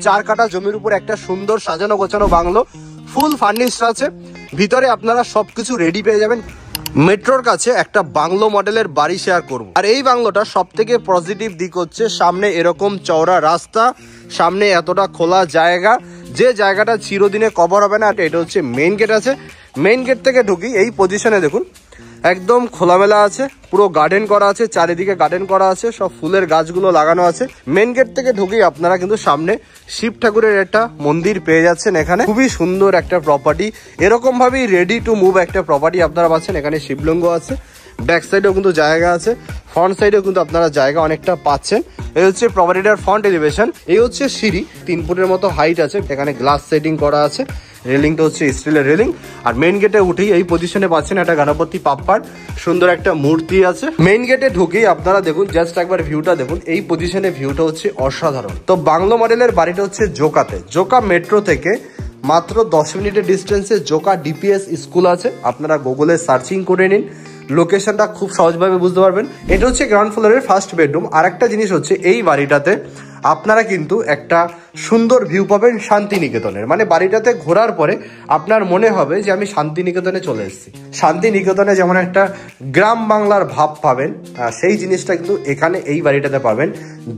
4 কাঠা জমির উপর একটা সুন্দর সাজানো গোছানো বাংলো, ফুল ফার্নিশড আছে। ভিতরে আপনারা সবকিছু রেডি পেয়ে যাবেন। মেট্রোর কাছে একটা বাংলো মডেলের বাড়ি শেয়ার করব। আর এই বাংলোটা সব থেকে পজিটিভ দিক হচ্ছে সামনে এরকম চওড়া রাস্তা, সামনে এতটা খোলা জায়গা, যে জায়গাটা চিরদিনে কভার হবে না। এটা হচ্ছে মেইন গেট আছে। মেইন গেট থেকে ঢুকি এই পজিশনে দেখুন একদম খোলামেলা আছে, পুরো গার্ডেন করা আছে, চারিদিকে গার্ডেন করা আছে, সব ফুলের গাছগুলো লাগানো আছে। মেইন গেট থেকে ঢুকেই আপনারা কিন্তু সামনে শিব ঠাকুরের একটা মন্দির পেয়ে যাচ্ছেন। এখানে খুবই সুন্দর একটা প্রপার্টি, এরকম ভাবেই রেডি টু মুভ একটা প্রপার্টি আপনারা পাচ্ছেন। এখানে শিবলিঙ্গ আছে, ব্যাক সাইডেও কিন্তু জায়গা আছে, ফ্রন্ট সাইডেও কিন্তু আপনারা জায়গা অনেকটা পাচ্ছেন। এই হচ্ছে প্রপার্টিটার ফ্রন্ট এলিভেশন। এই হচ্ছে সিঁড়ি, 3 ফুটের মতো হাইট আছে। এখানে গ্লাস সেটিং করা আছে, রেলিংটা হচ্ছে স্টিলের রেলিং। আর মেইন গেটে উঠেই এই পজিশনে পাচ্ছেন একটা গণপতি বাপ্পার সুন্দর একটা মূর্তি আছে। মেইন গেটে ঢুকেই আপনারা দেখুন, জাস্ট একবার ভিউটা দেখুন। এই পজিশনে ভিউটা হচ্ছে অসাধারণ। তো বাংলো মডেলের বাড়িটা হচ্ছে জোকাতে, জোকা মেট্রো থেকে মাত্র 10 মিনিটের ডিস্টেন্সে জোকা ডিপিএস স্কুল আছে। আপনারা গুগলে সার্চিং করে নিন, লোকেশনটা খুব সহজভাবে বুঝতে পারবেন। এটা হচ্ছে গ্রাউন্ড ফ্লোরের ফার্স্ট বেডরুম। আর একটা জিনিস হচ্ছে এই বাড়িটাতে আপনারা কিন্তু একটা সুন্দর ভিউ পাবেন শান্তিনিকেতনের। মানে বাড়িটাতে ঘোরার পরে আপনার মনে হবে যে আমি শান্তিনিকেতনে চলে এসেছি। শান্তিনিকেতনে যেমন একটা গ্রাম বাংলার ভাব পাবেন, সেই জিনিসটা কিন্তু এখানে এই বাড়িটাতে পাবেন।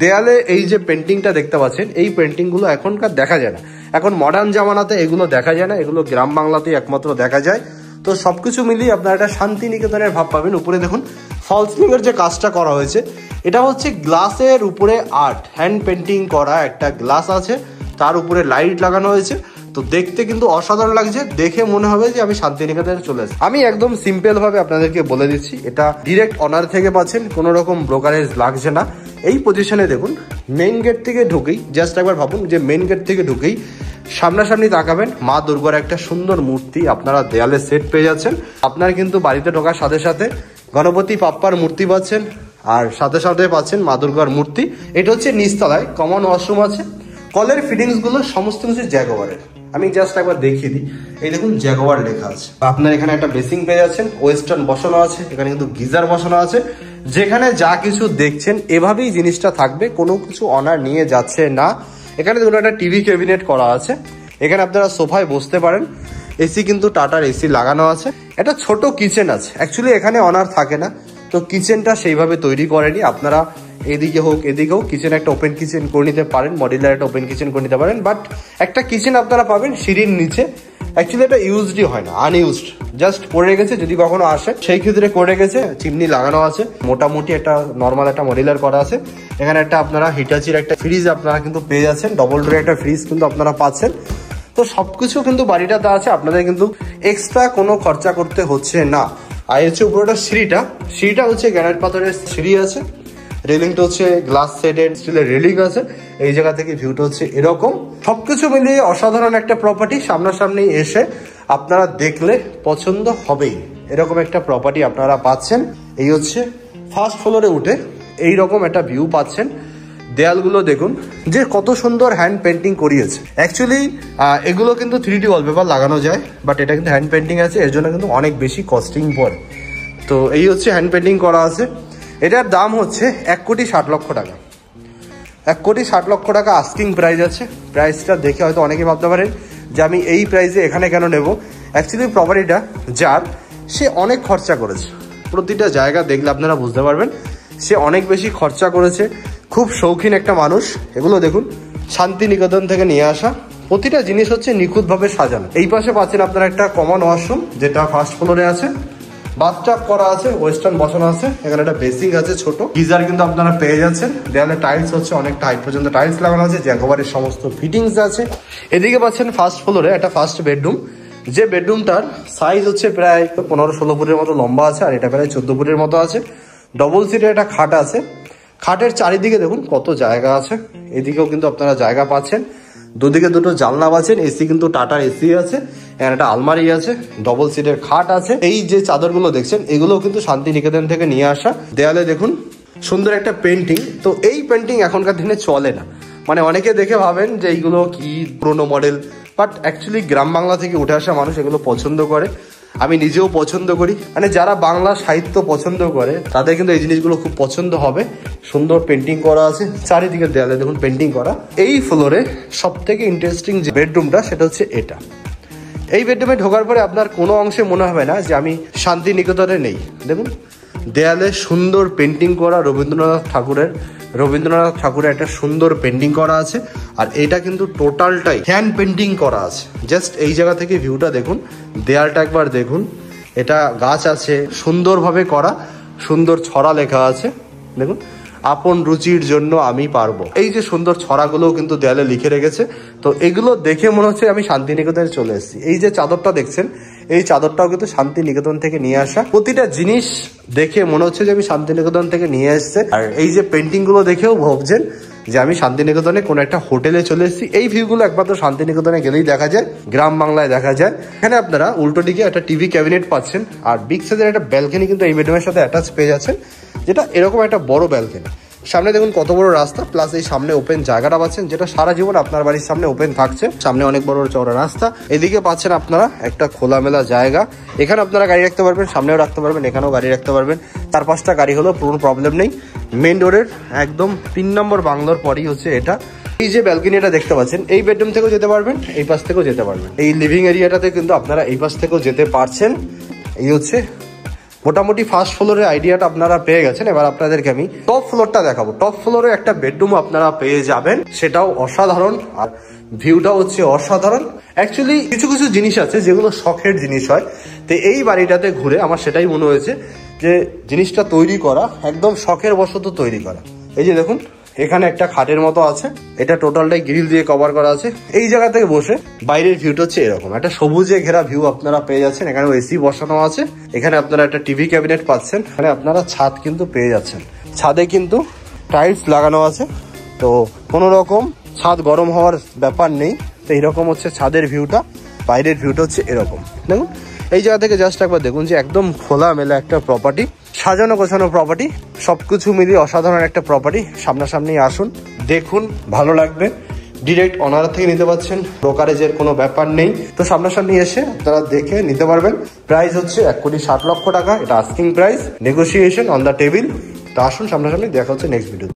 দেয়ালে এই যে পেন্টিংটা দেখতে পাচ্ছেন, এই পেন্টিংগুলো এখনকার দেখা যায় না। এখন মডার্ন জামানাতে এগুলো দেখা যায় না, এগুলো গ্রাম বাংলাতেই একমাত্র দেখা যায়। তো সবকিছু মিলিয়ে আপনারা একটা শান্তিনিকেতনের ভাব পাবেন। উপরে দেখুন ফলসিলিং এর যে কাজটা করা হয়েছে, এটা হচ্ছে গ্লাসের উপরে আর্ট, হ্যান্ড পেন্টিং করা একটা গ্লাস আছে, তার উপরে লাইট লাগানো হয়েছে। তো দেখতে কিন্তু অসাধারণ লাগছে, দেখে মনে হবে যে আমি শান্তিনিকেতনে চলে এসেছি। আমি একদম সিম্পল ভাবে আপনাদেরকে বলে দিচ্ছি, এটা ডিরেক্ট অনার থেকে পাচ্ছেন, কোনো রকম ব্রোকারেজ লাগছে না। এই পজিশনে দেখুন, মেইন গেট থেকে ঢুকেই জাস্ট একবার ভাবুন যে মেইন গেট থেকে ঢুকেই সামনাসামনি তাকাবেন, মা দুর্গার একটা সুন্দর মূর্তি আপনারা দেয়ালে সেট পেয়ে যাচ্ছেন। আপনারা কিন্তু বাড়িতে ঢোকার সাথে সাথে গণপতি বাপ্পার মূর্তি পাচ্ছেন, আর সাথে সাথে পাচ্ছেন মা দুর্গার মূর্তি। এটা হচ্ছে নিচতলায় কমন ওয়াশরুম আছে। কলের ফিটিংস গুলো সমস্ত কিছু জ্যাগুয়ারের। আমি জাস্ট একবার দেখিয়ে দিই, এই দেখুন জ্যাগুয়ার লেখা আছে। আপনার এখানে একটা বেসিং পেয়ে যাচ্ছেন, ওয়েস্টার্ন বসানো আছে, এখানে কিন্তু গিজার বসানো আছে। যেখানে যা কিছু দেখছেন এভাবেই জিনিসটা থাকবে, কোনো কিছু অনার নিয়ে যাচ্ছে না। এখানে দেখুন একটা টিভি ক্যাবিনেট করা আছে, এখানে আপনারা সোফায় বসতে পারেন। এসি কিন্তু টাটার এসি লাগানো আছে। একটা ছোট কিচেন আছে, অ্যাকচুয়ালি এখানে অনার থাকে না, তো কিচেনটা সেইভাবে তৈরি করেনি। আপনারা এদিকে হোক এদিকে হোক কিচেন একটা ওপেন কিচেন করে নিতে পারেন, মডিউলার একটা ওপেন কিচেন করে নিতে পারেন। বাট একটা কিচেন আপনারা পাবেন সিঁড়ির নিচে। অ্যাকচুয়ালি এটা ইউজডই হয় না, আনইউজড, জাস্ট পড়ে গেছে, যদি কখনো আসে সেই ক্ষেত্রে করে গেছে। চিমনি লাগানো আছে, মোটামুটি একটা নর্মাল একটা মডিউলার করা আছে। এখানে একটা আপনারা হিটাচির একটা ফ্রিজ আপনারা কিন্তু পেয়ে যাচ্ছেন, ডবল ডোরের একটা ফ্রিজ কিন্তু আপনারা পাচ্ছেন। তো সবকিছু কিন্তু বাড়িটাতে আছে, আপনাদের কিন্তু এক্সট্রা কোনো খরচা করতে হচ্ছে না। আর হচ্ছে উপরটা সিঁড়িটা হচ্ছে গ্রানাইট পাথরের সিঁড়ি আছে, রেলিংটা হচ্ছে গ্লাস সেটের স্টিলের রেলিং আছে। এই জায়গা থেকে ভিউটা হচ্ছে এরকম। সবকিছু মিলিয়ে অসাধারণ একটা প্রপার্টি। সামনাসামনি এসে আপনারা দেখলে পছন্দ হবেই, এরকম একটা প্রপার্টি আপনারা পাচ্ছেন। এই হচ্ছে ফার্স্ট ফ্লোরে উঠে এইরকম একটা ভিউ পাচ্ছেন। দেয়ালগুলো দেখুন যে কত সুন্দর হ্যান্ড পেন্টিং করিয়েছে। অ্যাকচুয়ালি এগুলো কিন্তু 3D ওয়ালপেপার লাগানো যায়, বাট এটা কিন্তু হ্যান্ড পেন্টিং আছে, এর জন্য কিন্তু অনেক বেশি কস্টিং পড়ে। তো এই হচ্ছে হ্যান্ড পেন্টিং করা আছে। এটার দাম হচ্ছে 1,60,00,000 টাকা। 1,60,00,000 টাকা আস্কিং প্রাইস আছে। প্রাইসটা দেখে হয়তো অনেকে ভাবতে পারেন যে আমি এই প্রাইসে এখানে কেন নেব। অ্যাকচুয়ালি প্রপার্টিটা যার, সে অনেক খরচা করেছে। প্রতিটা জায়গা দেখলে আপনারা বুঝতে পারবেন সে অনেক বেশি খরচা করেছে, খুব শৌখিন একটা মানুষ। এগুলো দেখুন শান্তিনিকেতন থেকে নিয়ে আসা, প্রতিটা জিনিস হচ্ছে নিখুঁতভাবে সাজানো। এই পাশে পাচ্ছেন আপনারা একটা কমন ওয়াশরুম, যেটা ফার্স্ট ফ্লোরে আছে। বাথটাব করা আছে, ওয়েস্টার্ন বসানো আছে, এখানে একটা বেসিং আছে ছোট, গিজার কিন্তু আপনারা পেয়ে যাচ্ছেন। দেয়ালে টাইলস হচ্ছে অনেকটা হাইট পর্যন্ত টাইলস লাগানো আছে, জ্যাকোবারের সমস্ত ফিটিংস আছে। এদিকে পাচ্ছেন ফার্স্ট ফ্লোরে একটা ফার্স্ট বেডরুম, যে বেডরুমটার সাইজ হচ্ছে প্রায় 15-16 ফুটের মতো লম্বা আছে, আর এটা প্রায় 14 ফুটের মতো আছে। ডবল সিটের একটা খাট আছে। খাটের চারিদিকে দেখুন কত জায়গা আছে, এদিকেও কিন্তু আপনারা জায়গা পাচ্ছেন। দুদিকে দুটো জানলা পাচ্ছেন, এসি কিন্তু টাটার এসি আছে, এখানে একটা আলমারি আছে, ডবল সিটের খাট আছে। এই যে চাদরগুলো দেখছেন এগুলো কিন্তু শান্তিনিকেতন থেকে নিয়ে আসা। দেয়ালে দেখুন সুন্দর একটা পেন্টিং। তো এই পেন্টিং এখনকার দিনে চলে না, মানে অনেকে দেখে ভাবেন যে এইগুলো কি পুরোনো মডেল, বাট অ্যাকচুয়ালি গ্রাম বাংলা থেকে উঠে আসা মানুষ এগুলো পছন্দ করে। আমি নিজেও পছন্দ করি, মানে যারা বাংলা সাহিত্য পছন্দ করে তাদের কিন্তু এই জিনিসগুলো খুব পছন্দ হবে। সুন্দর পেন্টিং করা আছে, চারিদিকে দেয়ালে দেখুন পেন্টিং করা। এই ফ্লোরে সব থেকে ইন্টারেস্টিং যে বেডরুমটা সেটা হচ্ছে এটা। এই বেডরুমে ঢোকার পরে আপনার কোনো অংশে মনে হবে না যে আমি শান্তিনিকেতনে নেই। দেখুন দেয়ালে সুন্দর পেন্টিং করা, রবীন্দ্রনাথ ঠাকুরের একটা সুন্দর পেন্টিং করা আছে। আর এটা কিন্তু টোটালটাই হ্যান্ড পেন্টিং করা আছে। জাস্ট এই জায়গা থেকে ভিউটা দেখুন, দেয়ালটা একবার দেখুন, এটা গাছ আছে সুন্দরভাবে করা, সুন্দর ছড়া লেখা আছে দেখুন, আপন রুচির জন্য আমি পারবো। এই যে সুন্দর ছড়াগুলোও কিন্তু দেয়ালে লিখে রেখেছে। তো এগুলো দেখে মনে হচ্ছে আমি শান্তিনিকেতনে চলে এসেছি। এই যে চাদরটা দেখছেন, এই চাদরটাও কিন্তু শান্তিনিকেতন থেকে নিয়ে আসা। প্রতিটা জিনিস দেখে মনে হচ্ছে যে আমি শান্তিনিকেতন থেকে নিয়ে এসেছে। আর এই যে পেন্টিং গুলো দেখেও ভাবছেন যে আমি শান্তিনিকেতনে কোনো একটা হোটেলে চলে এসেছি। এই ভিউগুলো একমাত্র শান্তিনিকেতনে গেলেই দেখা যায়, গ্রাম বাংলায় দেখা যায়। এখানে আপনারা উল্টো দিকে একটা টিভি ক্যাবিনেট পাচ্ছেন, আর বিগ সাইজের একটা ব্যালকনি কিন্তু এই বেডরুমের সাথে অ্যাটাচ পেয়ে যাচ্ছেন, যেটা এরকম একটা বড় ব্যালকনি। সামনে দেখুন কত বড় রাস্তা, প্লাস এই সামনে ওপেন জায়গাটা পাচ্ছেন, যেটা সারা জীবন আপনার বাড়ির সামনে ওপেন থাকছে। সামনে অনেক বড় চওড়া রাস্তা, এদিকে পাচ্ছেন আপনারা একটা খোলামেলা জায়গা। এখানে আপনারা গাড়ি রাখতে পারবেন, সামনেও রাখতে পারবেন, এখানেও গাড়ি রাখতে পারবেন। 4-5টা গাড়ি হলেও কোনো প্রবলেম নেই। মেন রোডের একদম 3 নম্বর বাংলোর পরই হচ্ছে এটা। এই যে ব্যালকনিটা দেখতে পাচ্ছেন, এই বেডরুম থেকেও যেতে পারবেন, এই পাশ থেকেও যেতে পারবেন। এই লিভিং এরিয়াটাতে কিন্তু আপনারা এই পাশ থেকেও যেতে পারছেন। এই হচ্ছে মোটামুটি ফার্স্ট ফ্লোরের আইডিয়াটা আপনারা পেয়ে গেছেন। এবার আপনাদেরকে আমি টপ ফ্লোরটা দেখাবো। টপ ফ্লোরে একটা বেডরুম আপনারা পেয়ে যাবেন, সেটাও অসাধারণ, আর ভিউটাও হচ্ছে অসাধারণ। অ্যাকচুয়ালি কিছু কিছু জিনিস আছে যেগুলো শখের জিনিস হয়, তো এই বাড়িটাতে ঘুরে আমার সেটাই মনে হয়েছে যে জিনিসটা তৈরি করা একদম শখের বশত তৈরি করা। এই যে দেখুন এখানে একটা খাটের মতো আছে, এটা টোটালটাই গ্রিল দিয়ে কভার করা আছে। এই জায়গা থেকে বসে বাইরের ভিউটা হচ্ছে এরকম একটা সবুজে ঘেরা ভিউ আপনারা পেয়ে যাচ্ছেন। এখানে এসি বসানো আছে, এখানে আপনারা একটা টিভি ক্যাবিনেট পাচ্ছেন, এখানে আপনারা ছাদ কিন্তু পেয়ে যাচ্ছেন। ছাদে কিন্তু টাইলস লাগানো আছে, তো কোনো রকম ছাদ গরম হওয়ার ব্যাপার নেই। তো এইরকম হচ্ছে ছাদের ভিউটা, বাইরের ভিউটা হচ্ছে এরকম। দেখুন এই জায়গা থেকে জাস্ট একবার দেখুন যে একদম খোলামেলা একটা প্রপার্টি, সাজানো গোছানো প্রপার্টি, সবকিছু মিলিয়ে অসাধারণ একটা প্রপার্টি। সামনাসামনি আসুন, দেখুন, ভালো লাগবে। ডিরেক্ট অনার থেকে নিতে পারছেন, ব্রোকারেজের কোনো ব্যাপার নেই। তো সামনাসামনি এসে আপনারা দেখে নিতে পারবেন। প্রাইস হচ্ছে 1,60,00,000 টাকা, এটা asking price, negotiation on the table. তো আসুন সামনাসামনি, দেখা হচ্ছে নেক্সট ভিডিও।